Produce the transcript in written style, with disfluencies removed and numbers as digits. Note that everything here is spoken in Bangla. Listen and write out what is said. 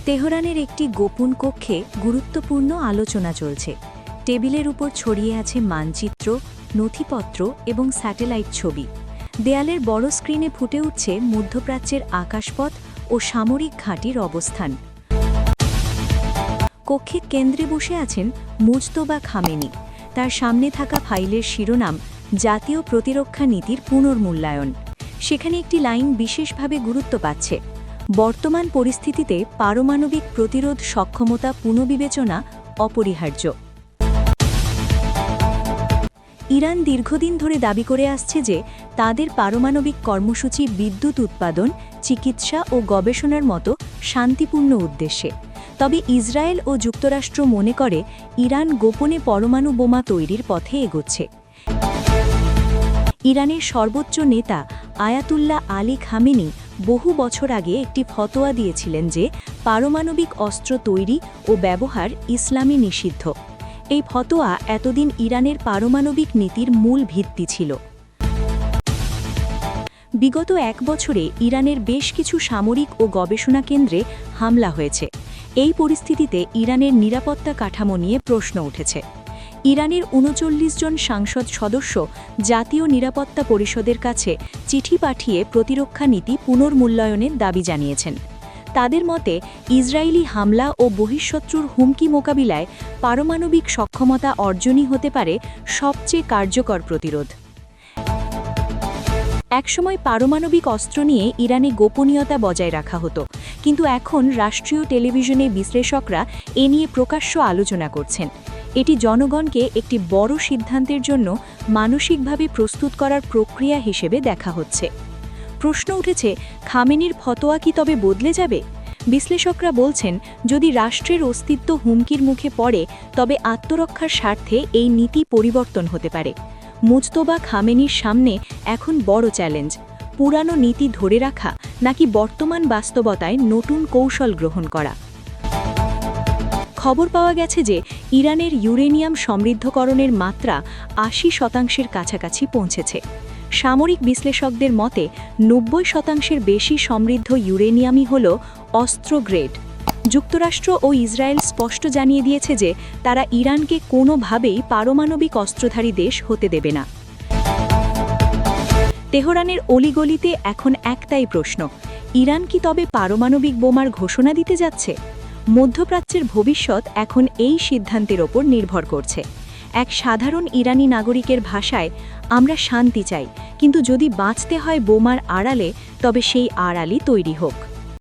তেহরানের একটি গোপন কক্ষে গুরুত্বপূর্ণ আলোচনা চলছে। টেবিলের উপর ছড়িয়ে আছে মানচিত্র, নথিপত্র এবং স্যাটেলাইট ছবি। দেয়ালের বড় স্ক্রিনে ফুটে উঠছে মধ্যপ্রাচ্যের আকাশপথ ও সামরিক ঘাঁটির অবস্থান। কক্ষের কেন্দ্রে বসে আছেন মুজতবা খামেনি। তার সামনে থাকা ফাইলের শিরোনাম জাতীয় প্রতিরক্ষা নীতির পুনর্মূল্যায়ন। সেখানে একটি লাইন বিশেষভাবে গুরুত্ব পাচ্ছে: বর্তমান পরিস্থিতিতে পারমাণবিক প্রতিরোধ সক্ষমতা পুনর্বিবেচনা অপরিহার্য। ইরান দীর্ঘদিন ধরে দাবি করে আসছে যে তাদের পারমাণবিক কর্মসূচি বিদ্যুৎ উৎপাদন, চিকিৎসা ও গবেষণার মতো শান্তিপূর্ণ উদ্দেশ্যে। তবে ইসরায়েল ও যুক্তরাষ্ট্র মনে করে ইরান গোপনে পরমাণু বোমা তৈরির পথে এগোচ্ছে। ইরানের সর্বোচ্চ নেতা আয়াতুল্লাহ আলী খামেনি বহু বছর আগে একটি ফতোয়া দিয়েছিলেন যে পারমাণবিক অস্ত্র তৈরি ও ব্যবহার ইসলামে নিষিদ্ধ। এই ফতোয়া এতদিন ইরানের পারমাণবিক নীতির মূল ভিত্তি ছিল। বিগত এক বছরে ইরানের বেশ কিছু সামরিক ও গবেষণা কেন্দ্রে হামলা হয়েছে। এই পরিস্থিতিতে ইরানের নিরাপত্তা কাঠামো নিয়ে প্রশ্ন উঠেছে। ইরানের ৩৯ জন সংসদ সদস্য জাতীয় নিরাপত্তা পরিষদের কাছে চিঠি পাঠিয়ে প্রতিরক্ষা নীতি পুনর্মূল্যায়নের দাবি জানিয়েছেন। তাদের মতে ইসরায়েলি হামলা ও বহিঃশত্রুর হুমকি মোকাবিলায় পারমাণবিক সক্ষমতা অর্জনই হতে পারে সবচেয়ে কার্যকর প্রতিরোধ। একসময় পারমাণবিক অস্ত্র নিয়ে ইরানে গোপনীয়তা বজায় রাখা হতো, কিন্তু এখন রাষ্ট্রীয় টেলিভিশনে বিশ্লেষকরা এ নিয়ে প্রকাশ্য আলোচনা করছেন। এটি জনগণকে একটি বড় সিদ্ধান্তের জন্য মানসিকভাবে প্রস্তুত করার প্রক্রিয়া হিসেবে দেখা হচ্ছে। প্রশ্ন উঠেছে, খামেনির ফতোয়া কি তবে বদলে যাবে? বিশ্লেষকরা বলছেন, যদি রাষ্ট্রের অস্তিত্ব হুমকির মুখে পড়ে তবে আত্মরক্ষার স্বার্থে এই নীতি পরিবর্তন হতে পারে। মুজতবা খামেনির সামনে এখন বড় চ্যালেঞ্জ: পুরানো নীতি ধরে রাখা নাকি বর্তমান বাস্তবতায় নতুন কৌশল গ্রহণ করা। খবর পাওয়া গেছে যে ইরানের ইউরেনিয়াম সমৃদ্ধকরণের মাত্রা ৮০% কাছাকাছি পৌঁছেছে। সামরিক বিশ্লেষকদের মতে ৯০% বেশি সমৃদ্ধ ইউরেনিয়ামই হল অস্ত্র গ্রেড। যুক্তরাষ্ট্র ও ইসরায়েল স্পষ্ট জানিয়ে দিয়েছে যে তারা ইরানকে কোনোভাবেই পারমাণবিক অস্ত্রধারী দেশ হতে দেবে না। তেহরানের অলিগলিতে এখন একটাই প্রশ্ন: ইরান কি তবে পারমাণবিক বোমার ঘোষণা দিতে যাচ্ছে? মধ্যপ্রাচ্যের ভবিষ্যৎ এখন এই সিদ্ধান্তের ওপর নির্ভর করছে। এক সাধারণ ইরানি নাগরিকের ভাষায়, আমরা শান্তি চাই, কিন্তু যদি বাঁচতে হয় বোমার আড়ালে, তবে সেই আড়ালই তৈরি হোক।